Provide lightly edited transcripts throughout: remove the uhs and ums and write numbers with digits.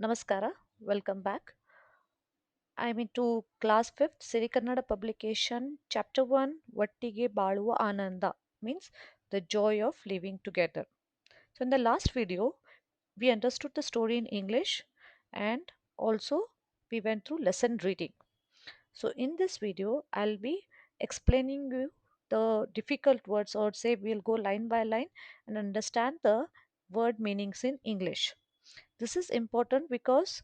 Namaskara, welcome back. I'm into class 5th Siri Kannada publication, chapter 1 Vattige Baluva Ananda means the joy of living together. So, in the last video, we understood the story in English and also we went through lesson reading. So, in this video, I'll be explaining you the difficult words, or say we'll go line by line and understand the word meanings in English. This is important because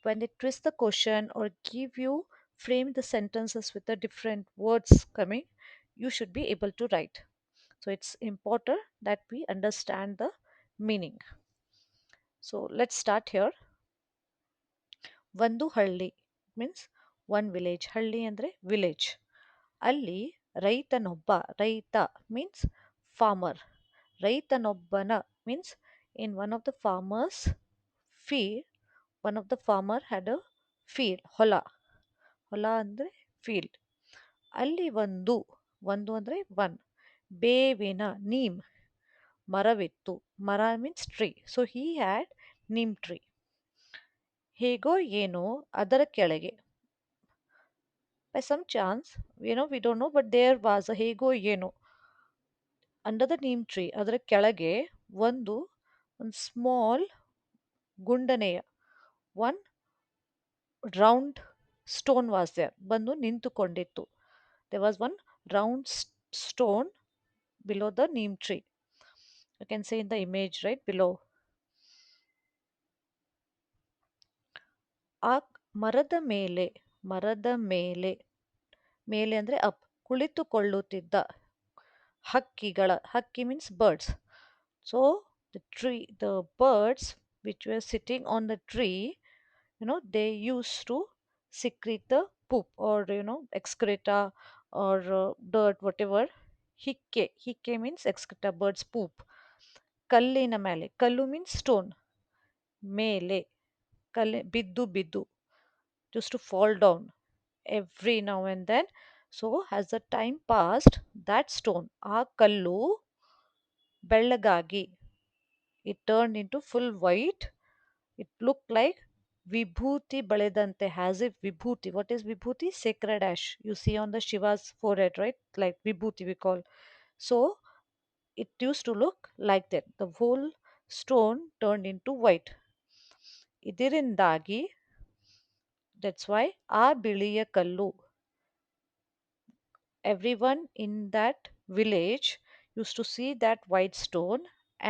when they twist the question or give you frame the sentences with the different words coming, you should be able to write. So it's important that we understand the meaning. So let's start here. Vandu Halli means one village. Halli andre village. ಅಲ್ಲಿ ರೈತನೊಬ್ಬ ರೈತ means farmer. ರೈತನೊಬ್ಬನ means in one of the farmers field, one of the farmer had a field, ಹೊಲ. ಹೊಲ ಅಂದರೆ field. ಅಲ್ಲಿ ಒಂದು ಅಂದರೆ one, ಬೇವಿನ neem ಮರವಿತ್ತು. ಮರ means tree. So he had neem tree. ಹೇಗೋ ಏನೋ ಅದರ ಕೆಳಗೆ, by some chance, we don't know, but there was a ಹೇಗೋ ಏನೋ ಅಂಡರ್ ದ ನೀಮ್ ಟ್ರೀ, ಅದರ ಕೆಳಗೆ ಒಂದು ಸ್ಮಾಲ್ ಗುಂಡನೆಯ one round stone was there, ಬಂದು ನಿಂತುಕೊಂಡಿತ್ತು. there was one round stone below the neem tree. You can see in the image right below. ಆ ಮರದ ಮೇಲೆ, ಮರದ ಮೇಲೆ, ಮೇಲೆ ಅಂದರೆ ಅಪ್, ಕುಳಿತುಕೊಳ್ಳುತ್ತಿದ್ದ ಹಕ್ಕಿಗಳ, ಹಕ್ಕಿ means birds. So the birds which were sitting on the tree, they used to secrete the poop, or excreta, or dirt, whatever. Hikke means excreta, birds poop. ಕಲ್ಲಿನ ಮೇಲೆ, ಕಲ್ಲು ಮೀನ್ಸ್ ಸ್ಟೋನ್, ಮೇಲೆ, ಕಲ್ಲು ಬಿದ್ದು just to fall down every now and then. So as the time passed, that stone, ಆ ಕಲ್ಲು ಬೆಳ್ಳಗಾಗಿ, it turned into full white. It looked like vibhuti ಬಳೆದಂತೆ, as if vibhuti. What is vibhuti? Sacred ash you see on the Shiva's forehead, right? Like vibhuti we call. So it used to look like that. The whole stone turned into white. ಇದರಿಂದಾಗಿ, that's why ಆ ಬಿಳಿಯ ಕಲ್ಲು, everyone in that village used to see that white stone,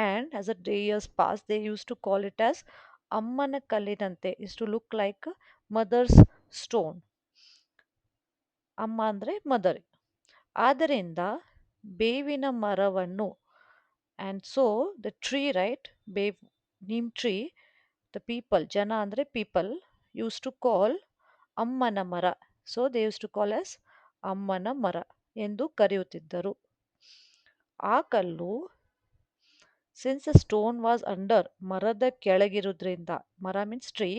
and as the years passed they used to call it as ಅಮ್ಮನ ಕಲ್ಲಿನಂತೆ, is to look like a mother's stone. ಅಮ್ಮ ಅಂದರೆ mother. ಆದ್ದರಿಂದ ಬೇವಿನ ಮರವನ್ನು, and so the tree, right, ಬೇವ್, neem tree, the people, jana andre people, used to call ಅಮ್ಮನ ಮರ. So they used to call as ಅಮ್ಮನ ಮರ ಎಂದು ಕರೆಯುತ್ತಿದ್ದರು. ಆ ಕಲ್ಲು, since the stone was under, ಮರದ ಕೆಳಗಿರುವುದರಿಂದ, ಮರ ಮೀನ್ಸ್ ಟ್ರೀ,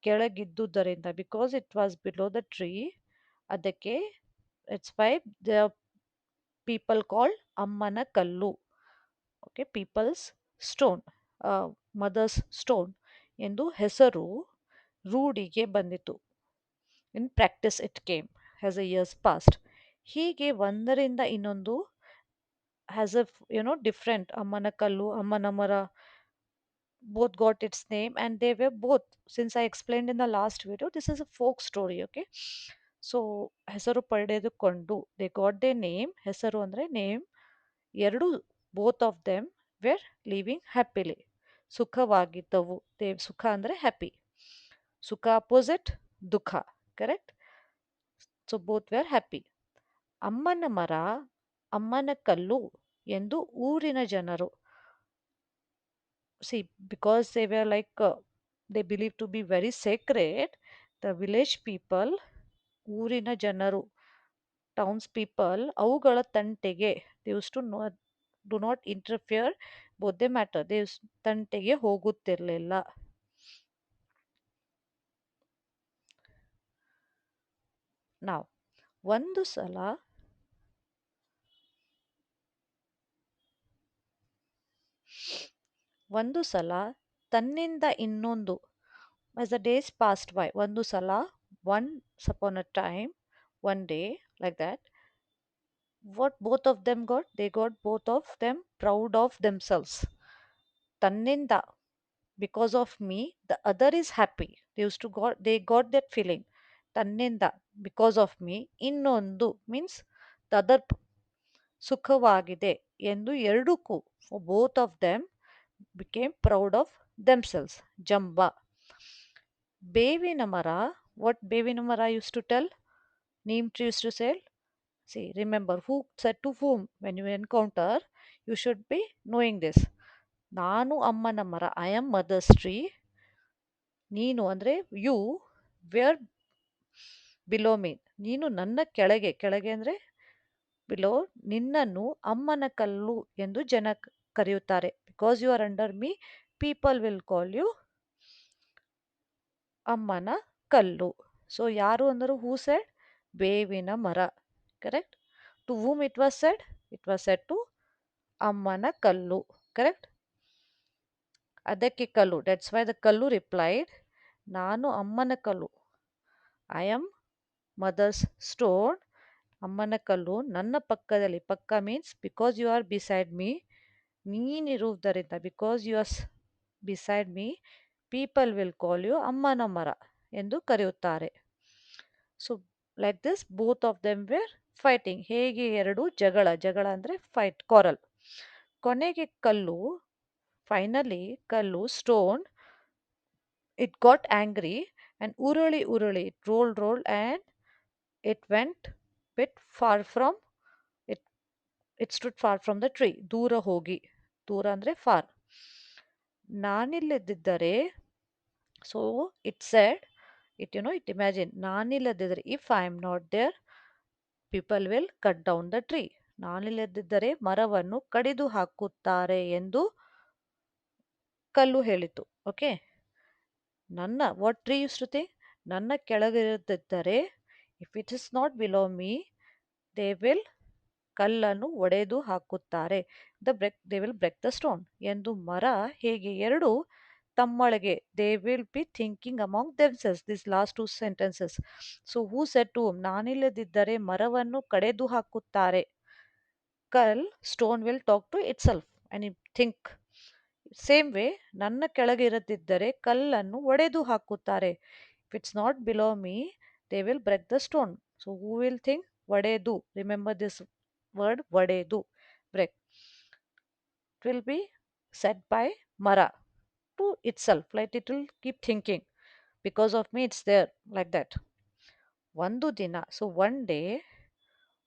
ಕೆಳಗಿದ್ದುದರಿಂದ, because it was below the tree, ಅದಕ್ಕೆ it's why the people called ಅಮ್ಮನ ಕಲ್ಲು. Okay, people's stone, mother's stone ಎಂದು ಹೆಸರು ರೂಢಿಗೆ ಬಂದಿತು. In practice it came as a years past. ಹೀಗೆ ಒಂದರಿಂದ ಇನ್ನೊಂದು ಹ್ಯಾಸ್ ಅ ಡಿಫ್ರೆಂಟ್, ಅಮ್ಮನ ಕಲ್ಲು, ಅಮ್ಮನ ಮರ, both got its name, and they were both, since I explained in the last video, this is a folk story. Okay, so ಹೆಸರು ಪಡೆದುಕೊಂಡು, they got their name, ಹೆಸರು ಅಂದರೆ ನೇಮ್, ಎರಡು, both of them were living happily, ಸುಖವಾಗಿದ್ದವು. ಸುಖ ಅಂದರೆ happy, ಸುಖ opposite ದುಃಖ, correct. So both wear happy. ಅಮ್ಮನ ಮರ, ಅಮ್ಮನ ಕಲ್ಲು ಎಂದು ಊರಿನ ಜನರು, see, because they were like, they believed to be very sacred, the village people, ಊರಿನ ಜನರು, ಟೌನ್ಸ್ ಪೀಪಲ್, ಅವುಗಳ ತಂಟೆಗೆ, they used to know, do not interfere both the matter, they ತಂಟೆಗೆ ಹೋಗುತ್ತಿರಲಿಲ್ಲ. ನಾವು ಒಂದು ಸಲ, ಒಂದು ಸಲ ತನ್ನಿಂದ ಇನ್ನೊಂದು, as the days passed by, ಒಂದು ಸಲ, once upon a time, one day, like that, what both of them got? They got both of them proud of themselves. Tanninda, because of me, the other is happy. They got that feeling. Tanninda, because of me, ಇನ್ನೊಂದು means the other ಸುಖವಾಗಿದೆ ಎಂದು ಎರಡಕ್ಕೂ, for both of them became proud of themselves. ಜಂಬ, ಬೇವಿನ ಮರ, what ಬೇವಿನ ಮರ used to tell, neem tree used to say. See, remember who said to whom when you encounter, you should be knowing this. ನಾನು ಅಮ್ಮನ ಮರ, I am mother's tree. ನೀನು ಅಂದರೆ ಯು, ವೇರ್ ಬಿಲೋ ಮೀ, ನೀನು ನನ್ನ ಕೆಳಗೆ, ಕೆಳಗೆ ಅಂದರೆ ಬಿಲೋ, ನಿನ್ನನ್ನು ಅಮ್ಮನ ಕಲ್ಲು ಎಂದು ಜನ ಕರೆಯುತ್ತಾರೆ. Because you are under me, people will call you ಅಮ್ಮನ ಕಲ್ಲು. ಸೊ ಯಾರು ಅಂದರು, ಹೂ ಸೆಡ್, ಬೇವಿನ ಮರ. Correct. To whom it was said? It was said to ಅಮ್ಮನ ಕಲ್ಲು. ಕರೆಕ್ಟ್. ಅದಕ್ಕೆ ಕಲ್ಲು, ದಟ್ಸ್ ವೈ ದ ಕಲ್ಲು ರಿಪ್ಲೈಡ್, ನಾನು ಅಮ್ಮನ ಕಲ್ಲು, ಐ ಆಮ್ ಮದರ್ಸ್ ಸ್ಟೋನ್. ಅಮ್ಮನ ಕಲ್ಲು ನನ್ನ ಪಕ್ಕದಲ್ಲಿ, ಪಕ್ಕ means because you are beside me, ನೀನಿರುವುದರಿಂದ, because you are beside me, people will call you ಅಮ್ಮನ ಮರ ಎಂದು ಕರೆಯುತ್ತಾರೆ. So like this both of them were fighting. ಹೇಗೆ ಎರಡು ಜಗಳ, ಜಗಳ ಅಂದರೆ ಫೈಟ್, ಕಾರಲ್. ಕೊನೆಗೆ ಕಲ್ಲು, ಫೈನಲಿ ಕಲ್ಲು, stone, it got angry and urali urali, it rolled and it went bit far from it, it stood far from the tree. ದೂರ ಹೋಗಿ, ದೂರ ಅಂದರೆ ಫಾರ್. ನಾನಿಲ್ಲದಿದ್ದರೆ, so it said, it imagine, ನಾನಿಲ್ಲದಿದ್ದರೆ, if I am not there, people will cut down the tree. ನಾನಿಲ್ಲದಿದ್ದರೆ ಮರವನ್ನು ಕಡಿದು ಹಾಕುತ್ತಾರೆ ಎಂದು ಕಲ್ಲು ಹೇಳಿತು. ಓಕೆ. ನನ್ನ, what tree used to think, ನನ್ನ ಕೆಳಗಿರದಿದ್ದರೆ, if it is not below me, they will, ಕಲ್ಲನ್ನು ಒಡೆದು ಹಾಕುತ್ತಾರೆ, they will break the stone ಎಂದು ಮರ, ಹೇಗೆ ಎರಡು ತಮ್ಮೊಳಗೆ, they will be thinking among themselves, this last two sentences. So who said to, ನಾನಿಲ್ಲದಿದ್ದರೆ ಮರವನ್ನು ಕಡೆದು ಹಾಕುತ್ತಾರೆ, ಕಲ್, stone will talk to itself and think. Same way, ನನ್ನ ಕೆಳಗೆ ಇರದಿದ್ದರೆ ಕಲ್ಲನ್ನು ಒಡೆದು ಹಾಕುತ್ತಾರೆ, if it's not below me, they will break the stone. So who will think, ಒಡೆದು, ರಿಮೆಂಬರ್ ದಿಸ್ ವರ್ಡ್, ಒಡೆದು, break, it will be said by mara to itself, like it will keep thinking, because of me it's there, like that. ಒಂದು ದಿನ, so one day,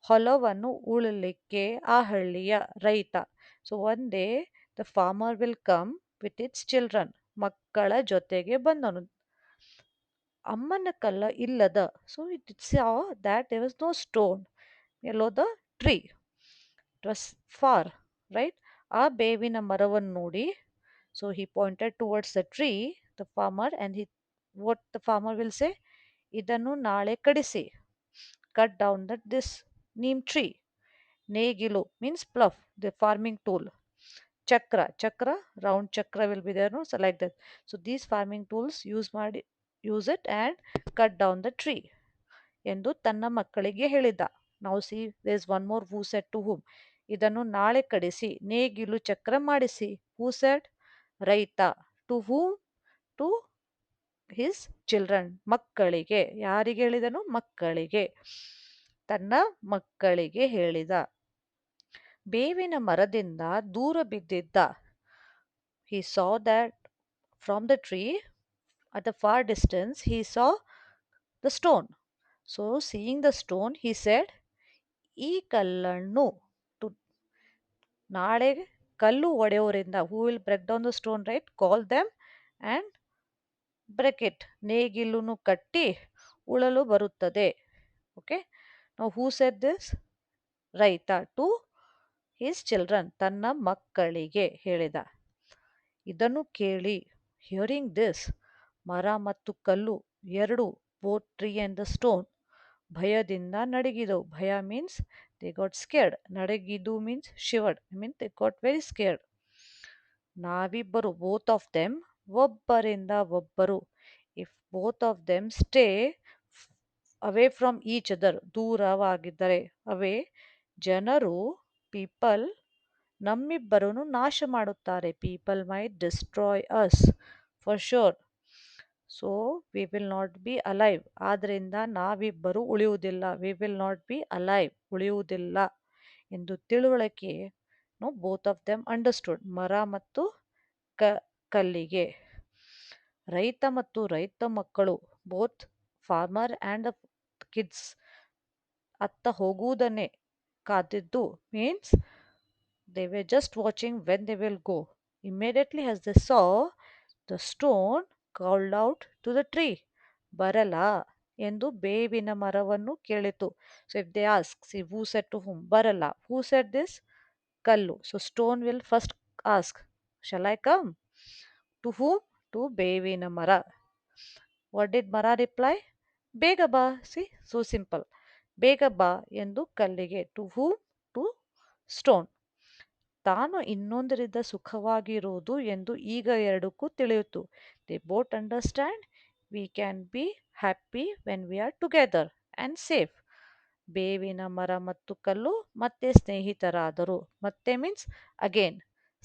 ಹೊಲವನ್ನು ಉಳಲಿಕ್ಕೆ ಆ ಹಳ್ಳಿಯ ರೈತ, so one day the farmer will come with its children, ಮಕ್ಕಳ ಜೊತೆಗೆ ಬಂದನು. ಅಮ್ಮನ ಕಲ್ಲ ಇಲ್ಲದ, so it saw that there was no stone below the tree, it was far, right? ಆ ಬೇವಿನ ಮರವನ್ನು ನೋಡಿ, so he pointed towards the tree, the farmer, and he, what the farmer will say, ಇದನ್ನು ನಾಳೆ ಕಡಿಸಿ, cut down this neem tree. ನೇಗಿಲು means plough, the farming tool. ಚಕ್ರ, ಚಕ್ರ, round ಚಕ್ರ will be there, no? So like that. So these farming tools use it and cut down the tree ಎಂದು ತನ್ನ ಮಕ್ಕಳಿಗೆ ಹೇಳಿದ. ನಾವು C, there is one more who said to whom, ಇದನ್ನು ನಾಳೆ ಕಡಿಸಿ, ನೇಗಿಲು ಚಕ್ರ ಮಾಡಿಸಿ. who said, ರೈತ. to whom, to his children, ಮಕ್ಕಳಿಗೆ. ಯಾರಿಗೆ ಹೇಳಿದನು? ಮಕ್ಕಳಿಗೆ, ತನ್ನ ಮಕ್ಕಳಿಗೆ ಹೇಳಿದ. ಬೇವಿನ ಮರದಿಂದ ದೂರ ಬಿದ್ದಿದ್ದ, he saw that from the tree at the far distance he saw the stone. So seeing the stone he said, ಈ ಕಲ್ಲನ್ನು, to, ನಾಳೆ ಕಲ್ಲು ಒಡೆಯೋರಿಂದ, who will break down the stone, right? Call them and break it. ನೇಗಿಲುನು ಕಟ್ಟಿ ಉಳಲು ಬರುತ್ತದೆ. Okay. ನಾವು ಹೂ shed this? ರೈತ, to his children, ತನ್ನ ಮಕ್ಕಳಿಗೆ ಹೇಳಿದ. ಇದನ್ನು ಕೇಳಿ, ಹಿಯರಿಂಗ್ ದಿಸ್, ಮರ ಮತ್ತು ಕಲ್ಲು ಎರಡು, both tree and the stone, ಭಯದಿಂದ ನಡಗಿದವು. ಭಯ ಮೀನ್ಸ್ ದೇ ಗಾಟ್ ಸ್ಕೇರ್ಡ್, ನಡಗಿದು means shivered, means they got very scared. ನಾವಿಬ್ಬರು, ಬೋತ್ ಆಫ್ ದೆಮ್, ಒಬ್ಬರಿಂದ ಒಬ್ಬರು, if both of them stay away from each other, ದೂರವಾಗಿದ್ದರೆ away, ಜನರು people ನಮ್ಮಿಬ್ಬರನ್ನು ನಾಶ ಮಾಡುತ್ತಾರೆ. People might destroy us for sure. So we will not be alive. ಆದ್ದರಿಂದ ನಾವಿಬ್ಬರು ಉಳಿಯುವುದಿಲ್ಲ. We will not be alive, ಉಳಿಯುವುದಿಲ್ಲ ಎಂದು ತಿಳುವಳಿಕೆ ಬೋತ್ ಆಫ್ ದೆಮ್ ಅಂಡರ್ಸ್ಟುಡ್. ಮರ ಮತ್ತು ಕಲ್ಲಿಗೆ. ರೈತ ಮತ್ತು ರೈತ ಮಕ್ಕಳು, ಬೋತ್ ಫಾರ್ಮರ್ ಆ್ಯಂಡ್ ಕಿಡ್ಸ್, ಅತ್ತ ಹೋಗುವುದನ್ನೇ ಕಾದಿದ್ದು, means they were just watching when they will go. Immediately as they saw the stone, called out to the tree. ಬರಲ್ಲ ಎಂದು ಬೇವಿನ ಮರವನ್ನು ಕೇಳಿತು. So if they ask, see who said to whom? ಬರಲ್ಲ. Who said this? Kallu. So stone will first ask, shall I come? To whom? To ಬೇವಿನ ಮರ. What did ಮರ reply? ಬೇಗ ಬಾ. See, so simple. ಬೇಗ ಬಾ ಎಂದು ಕಲ್ಲಿಗೆ. To whom? To stone. ತಾನು ಇನ್ನೊಂದರಿಂದ ಸುಖವಾಗಿರುವುದು ಎಂದು ಈಗ ಎರಡಕ್ಕೂ ತಿಳಿಯಿತು. They boat understand we can be happy when we are together and safe. ಬೇವಿನ ಮರ ಮತ್ತು ಕಲ್ಲು ಮತ್ತೆ ಸ್ನೇಹಿತರಾದರು. ಮತ್ತೆ ಮೀನ್ಸ್ ಅಗೇನ್.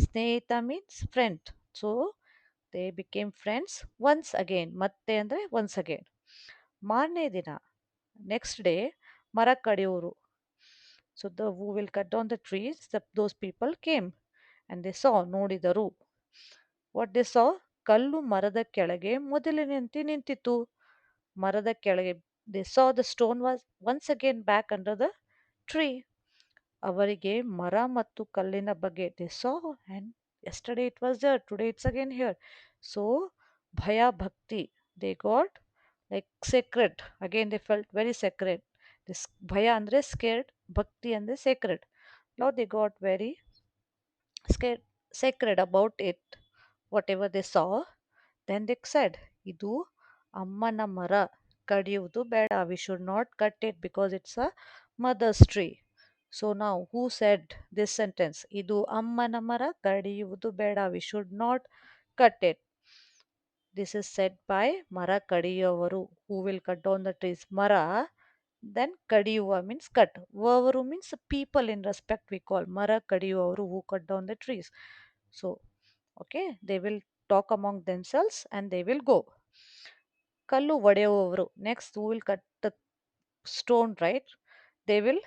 ಸ್ನೇಹಿತ means friend. So they became friends once again. ಮತ್ತೆ ಅಂದರೆ ಒನ್ಸ್ ಅಗೇನ್. ಮಾರನೇ ದಿನ, ನೆಕ್ಸ್ಟ್ ಡೇ, ಮರ ಕಡಿಯೋರು. So the who will cut down the trees, those people came and they saw, ನೋಡಿದರು. What they saw? ಕಲ್ಲು ಮರದ ಕೆಳಗೆ ಮೊದಲಿನಂತೆ ನಿಂತಿತು. ಮರದ ಕೆಳಗೆ. They saw the stone was once again back under the tree. ಅವರಿಗೆ ಮರ ಮತ್ತು ಕಲ್ಲಿನ ಬಗ್ಗೆ they saw, and yesterday it was there, today it's again here. So ಭಯ ಭಕ್ತಿ, they got like sacred. Again they felt very sacred. This ಭಯ ಅಂದರೆ scared, bhakti ಅಂದರೆ sacred. Now they got very scared, sacred about it, whatever they saw. Then they said, ಇದು ಅಮ್ಮನ ಮರ, ಕಡಿಯುವುದು ಬೇಡ. We should not cut it because it's a mother's tree. So now who said this sentence? ಇದು ಅಮ್ಮನ ಮರ, ಕಡಿಯುವುದು ಬೇಡ. We should not cut it. This is said by ಮರ ಕಡಿಯುವವರು. Who will cut down the trees? ಮರ. Then kadiyuva means cut. Vavaru means people in respect we call. Mara kadiyuvaru, who cut down the trees. So, okay, they will talk among themselves and they will go. Kallu vadeyavaru. Next, who will cut the stone, right? They will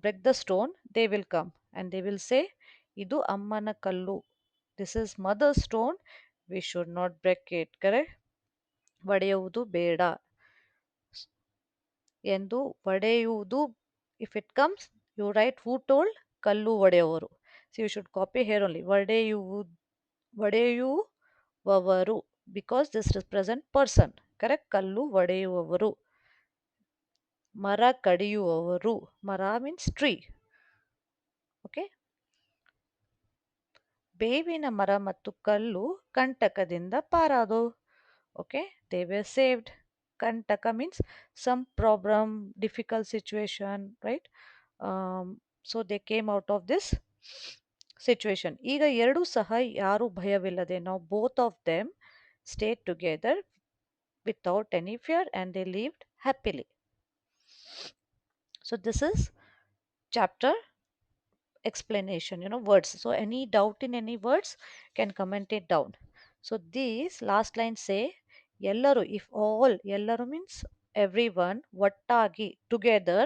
break the stone. They will come and they will say, Idu ammana kallu. This is mother's stone. We should not break it. Correct? Vadeyuvudu beda. ಎಂದು ಒಡೆಯುವುದು. If it comes, you write who told, ಕಲ್ಲು ಒಡೆಯುವರು. So you should copy here only. ಒಡೆಯುವವರು, because this represent person. Correct? ಕಲ್ಲು ಒಡೆಯುವವರು. ಮರ ಕಡಿಯುವವರು. ಮರ means tree. Okay? ಬೇವಿನ ಮರ ಮತ್ತು ಕಲ್ಲು ಕಂಟಕದಿಂದ ಪಾರಾದವು. Okay? They were saved. Kantaka means some problem, difficult situation, right? So they came out of this situation. ಈಗ ಎರಡೂ ಸಹ ಯಾರು ಭಯವಿಲ್ಲದೆ, ನಾವು both of them stayed together without any fear and they lived happily. So this is chapter explanation, words. So any doubt in any words can comment it down. So these last lines say, ಎಲ್ಲರೂ, if all, ಎಲ್ಲರೂ means everyone, ಒಟ್ಟಾಗಿ, together,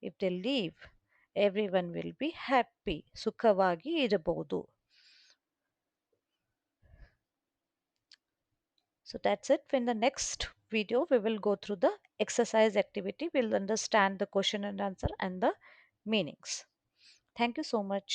if they leave, everyone will be happy, ಸುಖವಾಗಿ ಇರಬಹುದು. So that's it. In the next video we will go through the exercise activity. We'll understand the question and answer and the meanings. Thank you so much.